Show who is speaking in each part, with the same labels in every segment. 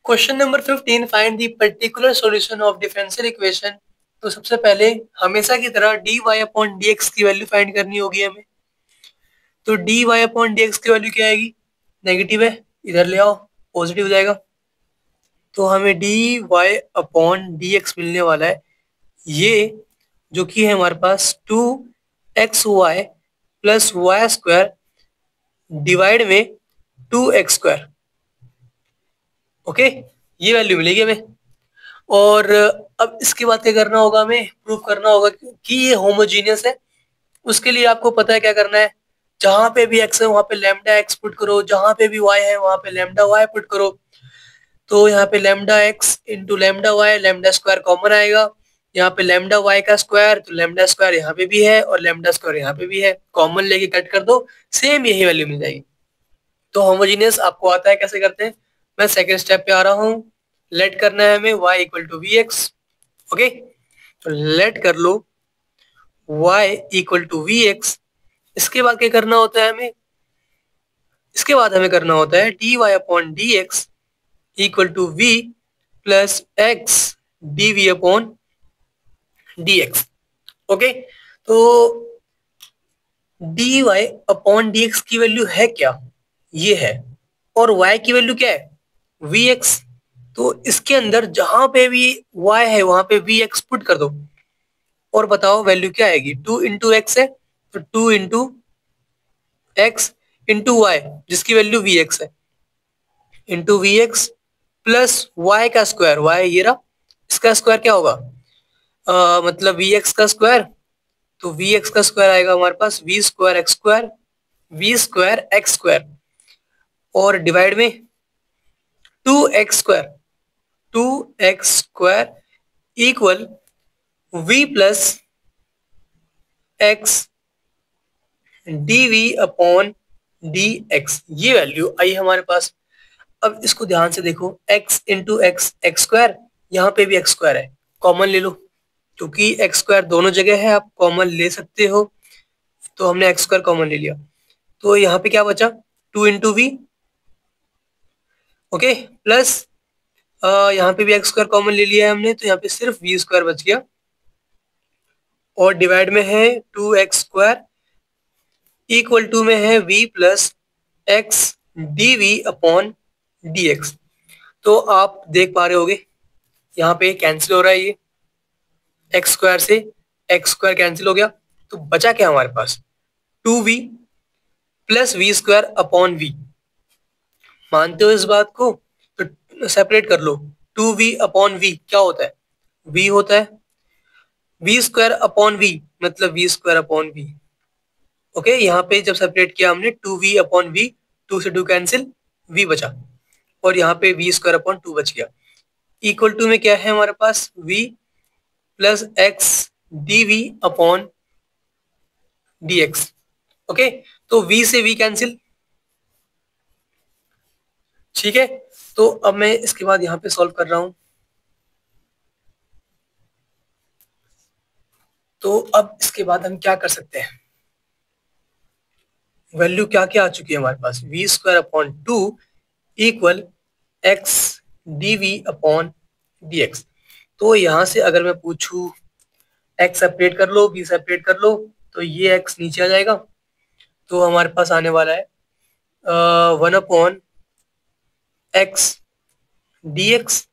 Speaker 1: Question number 15 find the particular solution of differential equation. तो सबसे पहले हमेशा की तरह dy अपॉन dx की वैल्यू फाइंड करनी होगी हमें। तो dy अपॉन dx की वैल्यू क्या आएगी? नेगेटिव है, इधर ले आओ, पॉजिटिव हो जाएगा। तो हमें dy अपॉन dx मिलने वाला है, ये जो कि है हमारे पास 2xy plus y square divide में 2x स्क्वायर। ओके, ये वैल्यू मिलेगी हमें। और अब इसके बाद क्या करना होगा, हमें प्रूव करना होगा कि ये होमोजीनियस है। उसके लिए आपको पता है क्या करना है, जहां पे भी x है वहां पे लैम्डा x पुट करो, जहां पे भी y है वहां पे लैम्डा y पुट करो। तो यहाँ पे lambda x into lambda y, lambda square common आएगा। यहाँ पे लैम्डा y का स्क्वायर, तो लैम्डा स्क्वायर यहाँ पे भी है और लैम्डा स्क्वायर यहाँ पे भी है, कॉमन लेके कट कर दो, सेम यही वैल्यू मिल जाएगी। तो होमोजीनियस आपको आता है कैसे करते हैं। मैं सेकेंड स्टेप पे आ रहा हूँ। लेट करना है हमें y equal to v x. Okay, तो लेट कर लो y equal to v x. इसके बाद क्या करना होता है हमें, इसके बाद हमें करना होता है D Y upon D X equal to V plus x D we upon D x. Okay, तो D Y upon D X की वैल्यू है क्या, ये है, और y की वैल्यू क्या है, वी एक्स। तो इसके अंदर जहां पे भी y है वहां पे वी एक्स पुट कर दो और बताओ वैल्यू क्या आएगी। 2 इंटू एक्स है, तो 2 इंटू एक्स इंटू वाई जिसकी वैल्यू वी एक्स है, into V X plus Y का स्क्वायर, वाई ये रहा, इसका स्क्वायर क्या होगा, मतलब वी एक्स का स्क्वायर। तो वी एक्स का स्क्वायर आएगा हमारे पास V square X square, V square X square, और डिवाइड में 2x square, 2x square equal v plus x D we upon D X. ये वैल्यू आई हमारे पास। अब इसको ध्यान से देखो, x into x x square, यहाँ पे भी एक्स स्क्वायर है, कॉमन ले लो, क्योंकि एक्स स्क्वायर दोनों जगह है, आप कॉमन ले सकते हो। तो हमने एक्स स्क्वायर कॉमन ले लिया, तो यहाँ पे क्या बचा, 2 इंटू वी। ओके, प्लस यहाँ पे भी एक्स स्क्वायर कॉमन ले लिया है हमने, तो यहाँ पे सिर्फ वी स्क्वायर बच गया, और डिवाइड में है 2x स्क्वायर इक्वल टू में है v plus x D we upon D x. तो आप देख पा रहे होगे यहाँ पे कैंसिल हो रहा है, ये एक्स स्क्वायर से एक्स स्क्वायर कैंसिल हो गया, तो बचा क्या हमारे पास, 2v plus v square upon v. मानते हो इस बात को, तो सेपरेट कर लो, 2v अपॉन वी क्या होता है, v होता है, वी स्क्वायर अपॉन वी मतलब v square upon v. Okay, यहाँ पे जब सेपरेट किया हमने 2v अपॉन वी, 2 से 2 कैंसिल, v बचा, और यहाँ पे वी स्क्वायर अपॉन 2 बच गया। इक्वल टू में क्या है हमारे पास, v plus x D we upon D x. Okay, तो v से v कैंसिल, ठीक है। तो अब मैं इसके बाद यहाँ पे सॉल्व कर रहा हूँ। तो अब इसके बाद हम क्या कर सकते हैं, वैल्यू क्या क्या आ चुकी है हमारे पास, V square upon 2 equal X D we upon D x. तो यहाँ से अगर मैं पूछूं एक्स सेपरेट कर लो, वी सेपरेट कर लो, तो ये एक्स नीचे आ जाएगा, तो हमारे पास आने वाला है 1 अपॉन एक्स डी एक्स,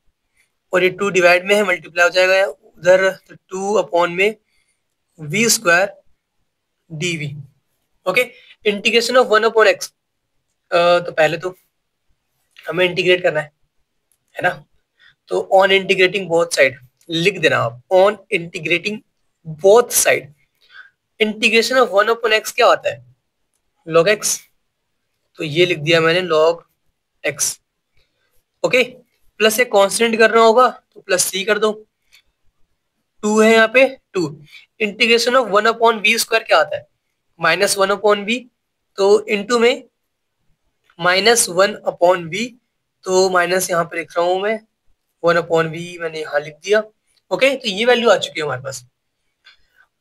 Speaker 1: और ये 2 डिवाइड में है, मल्टीप्लाई हो जाएगा उधर, तो 2 अपॉन में v square d v. Okay, integration of 1 upon x, तो पहले तो हमें इंटीग्रेट करना है ना। तो ऑन इंटीग्रेटिंग बोथ साइड लिख देना आप, on integrating both side. Integration of 1 upon x क्या होता है, लॉग एक्स, तो ये लिख दिया मैंने लॉग एक्स। ओके, प्लस से कांस्टेंट करना होगा तो प्लस सी कर दो, 2 है यहाँ पे 2। Integration of 1 upon v square क्या आता है, माइनस 1 अपॉन वी, तो इंटू में माइनस 1 अपॉन वी, तो माइनस यहाँ पे लिख रहा हूँ मैं, 1 अपॉन वी मैंने यहाँ लिख दिया। ओके, तो ये वैल्यू आ चुकी है हमारे पास।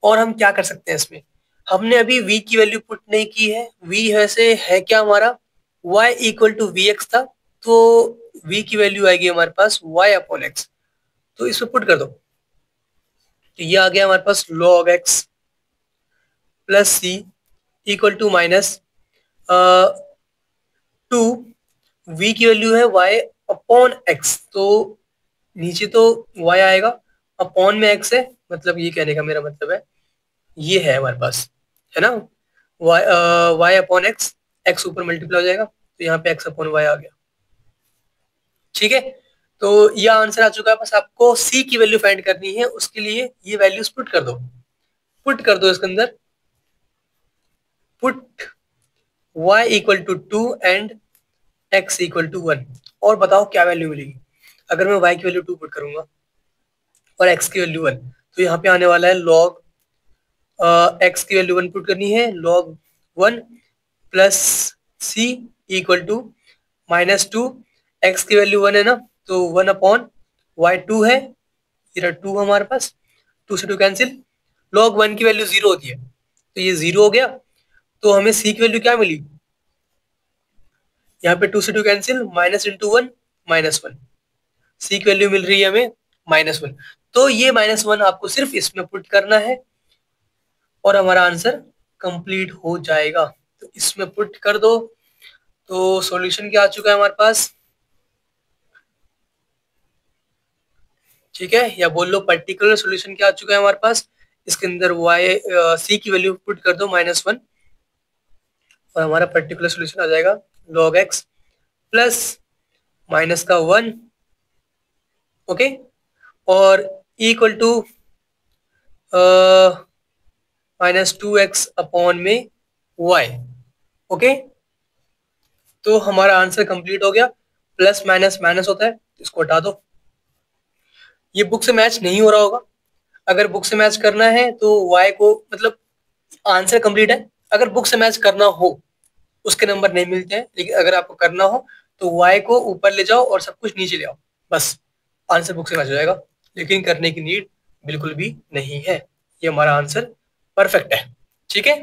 Speaker 1: और हम क्या कर सकते हैं इसमें, हमने अभी v की वैल्यू पुट नहीं की है, v वैसे है क्या हमारा, y equal to v x था, तो v की वैल्यू आएगी हमारे पास y अपॉन एक्स, तो इसमें पुट कर दो। तो ये आ गया हमारे पास log x plus c equal to minus 2, v की वैल्यू है y अपॉन एक्स, तो नीचे तो y आएगा, अपॉन में x है, मतलब ये कहने का मेरा मतलब है ये है हमारे पास, है ना, y अपॉन एक्स, एक्स ऊपर मल्टीप्लाई हो जाएगा, तो यहाँ पे x अपॉन y आ गया। ठीक है, तो ये आंसर आ चुका है, बस आपको c की वैल्यू फाइंड करनी है, उसके लिए ये वैल्यूज पुट कर दो, पुट कर दो इसके अंदर, put y equal to 2 and x equal to 1, और बताओ क्या वैल्यू मिलेगी। अगर मैं y की वैल्यू 2 पुट करूंगा और x की वैल्यू 1, तो यहाँ पे आने वाला है log x की वैल्यू 1 पुट करनी है, log 1 plus c equal to minus 2, x की वैल्यू 1 है ना, तो 1 अपॉन y 2 है, ये 2 हमारे पास, 2 से 2 कैंसिल, log 1 की वैल्यू 0 होती है, तो ये 0 हो गया, तो हमें c की वैल्यू क्या मिली, यहाँ पे 2 से 2 कैंसिल, माइनस इंटू 1 माइनस 1, सी की वैल्यू मिल रही है हमें -1, तो ये -1 आपको सिर्फ इसमें पुट करना है और हमारा आंसर कंप्लीट हो जाएगा। तो इसमें पुट कर दो, तो सॉल्यूशन क्या आ चुका है हमारे पास, ठीक है, या बोल लो पर्टिकुलर सॉल्यूशन क्या आ चुका है हमारे पास, इसके अंदर y सी की वैल्यू पुट कर दो -1, और हमारा पर्टिकुलर सॉल्यूशन आ जाएगा log x प्लस माइनस का 1, ओके, और इक्वल टू -2x अपॉन में y, ओके, तो हमारा आंसर कंप्लीट हो गया। प्लस माइनस माइनस होता है, इसको हटा दो। ये बुक से मैच नहीं हो रहा होगा, अगर बुक से मैच करना है तो y को, मतलब आंसर कंप्लीट है, अगर बुक से मैच करना हो उसके नंबर नहीं मिलते हैं, लेकिन अगर आपको करना हो तो y को ऊपर ले जाओ और सब कुछ नीचे ले आओ, बस आंसर बुक से मैच हो जाएगा, लेकिन करने की नीड बिल्कुल भी नहीं है, ये हमारा आंसर परफेक्ट है। ठीक है।